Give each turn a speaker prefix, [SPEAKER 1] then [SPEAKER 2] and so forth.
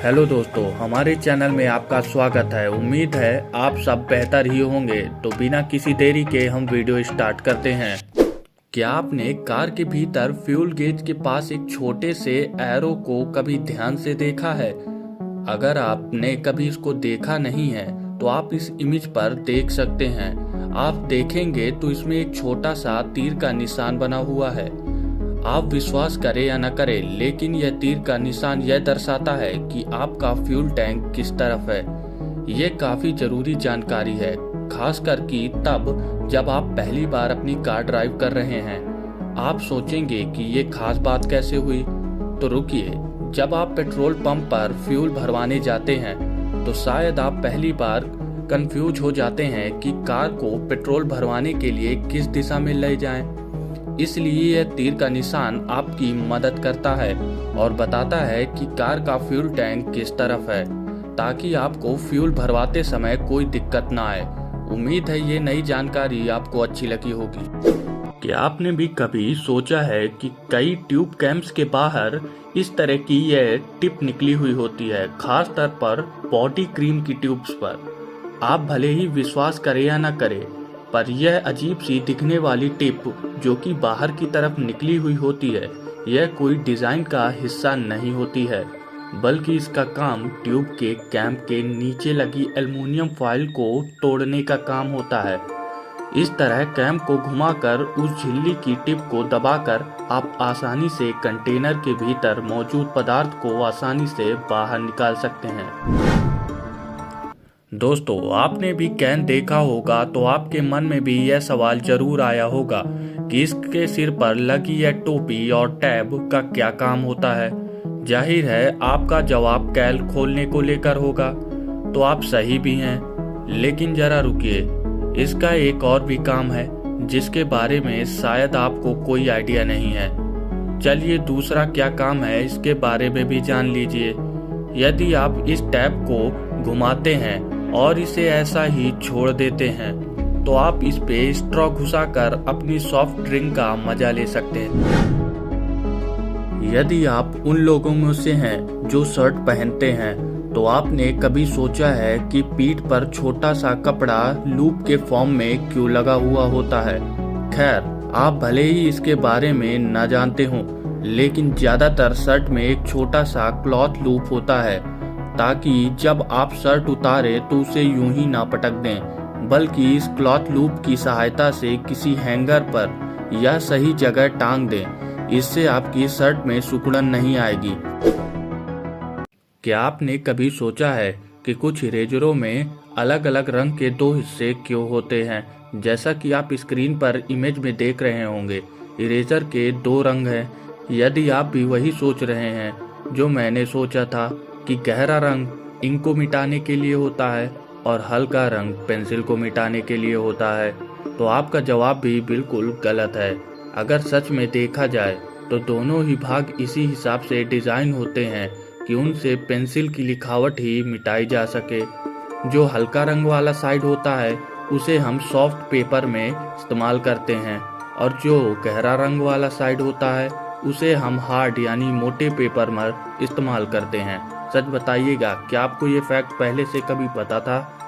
[SPEAKER 1] Hello दोस्तों, हमारे channel में आपका स्वागत है। उम्मीद है आप सब बेहतर ही होंगे। तो बिना किसी देरी के हम वीडियो स्टार्ट करते हैं। क्या आपने कार के भीतर फ्यूल गेज के पास एक छोटे से एरो को कभी ध्यान से देखा है? अगर आपने कभी इसको देखा नहीं है तो आप इस इमेज पर देख सकते हैं। आप देखेंगे तो इसमें एक छोटा सा तीर का निशान बना हुआ है। आप विश्वास करें या न करें, लेकिन यह तीर का निशान यह दर्शाता है कि आपका फ्यूल टैंक किस तरफ है। यह काफी जरूरी जानकारी है, खासकर कि तब जब आप पहली बार अपनी कार ड्राइव कर रहे हैं। आप सोचेंगे कि ये खास बात कैसे हुई? तो रुकिए, जब आप पेट्रोल पंप पर फ्यूल भरवाने जाते हैं तो शायद आप पहली बार कंफ्यूज हो जाते हैं कि कार को पेट्रोल भरवाने के लिए किस दिशा में ले जाएं। इसलिए यह तीर का निशान आपकी मदद करता है और बताता है कि कार का फ्यूल टैंक किस तरफ है, ताकि आपको फ्यूल भरवाते समय कोई दिक्कत ना आए। उम्मीद है ये नई जानकारी आपको अच्छी लगी होगी। क्या आपने भी कभी सोचा है कि कई ट्यूब कैम्स के बाहर इस तरह की यह टिप निकली हुई होती है, खास तौर पर बॉडी क्रीम की ट्यूब्स पर। आप भले ही विश्वास करें या न करें, पर यह अजीब सी दिखने वाली टिप जो कि बाहर की तरफ निकली हुई होती है, यह कोई डिजाइन का हिस्सा नहीं होती है, बल्कि इसका काम ट्यूब के कैम के नीचे लगी एल्युमिनियम फॉइल को तोड़ने का काम होता है। इस तरह कैम को घुमाकर उस झिल्ली की टिप को दबाकर आप आसानी से कंटेनर के भीतर मौजूद पदार्थ को आसानी से बाहर निकाल सकते हैं। दोस्तों, आपने भी कैन देखा होगा तो आपके मन में भी यह सवाल जरूर आया होगा कि इसके सिर पर लगी यह टोपी और टैब का क्या काम होता है। जाहिर है आपका जवाब कैल खोलने को लेकर होगा। तो आप सही भी हैं, लेकिन जरा रुकिए, इसका एक और भी काम है जिसके बारे में शायद आपको कोई आइडिया नहीं है। चलिए, दूसरा क्या काम है इसके बारे में भी जान लीजिए। यदि आप इस टैब को घुमाते हैं और इसे ऐसा ही छोड़ देते हैं तो आप इस पे स्ट्रॉ घुसाकर अपनी सॉफ्ट ड्रिंक का मजा ले सकते हैं। यदि आप उन लोगों में से हैं जो शर्ट पहनते हैं तो आपने कभी सोचा है कि पीठ पर छोटा सा कपड़ा लूप के फॉर्म में क्यों लगा हुआ होता है? खैर, आप भले ही इसके बारे में न जानते हो, लेकिन ज्यादातर शर्ट में एक छोटा सा क्लॉथ लूप होता है, ताकि जब आप शर्ट उतारें तो उसे यूं ही ना पटक दें, बल्कि इस क्लॉथ लूप की सहायता से किसी हैंगर पर या सही जगह टांग दें। इससे आपकी शर्ट में सिकुड़न नहीं आएगी। क्या आपने कभी सोचा है कि कुछ इरेजरों में अलग अलग रंग के दो हिस्से क्यों होते हैं? जैसा कि आप स्क्रीन पर इमेज में देख रहे होंगे, इरेजर के दो रंग हैं। यदि आप भी वही सोच रहे हैं जो मैंने सोचा था कि गहरा रंग इंक को मिटाने के लिए होता है और हल्का रंग पेंसिल को मिटाने के लिए होता है, तो आपका जवाब भी बिल्कुल गलत है। अगर सच में देखा जाए तो दोनों ही भाग इसी हिसाब से डिजाइन होते हैं कि उनसे पेंसिल की लिखावट ही मिटाई जा सके। जो हल्का रंग वाला साइड होता है उसे हम सॉफ्ट पेपर में इस्तेमाल करते हैं, और जो गहरा रंग वाला साइड होता है उसे हम हार्ड यानी मोटे पेपर में इस्तेमाल करते हैं। सच बताइएगा, क्या आपको ये फैक्ट पहले से कभी पता था?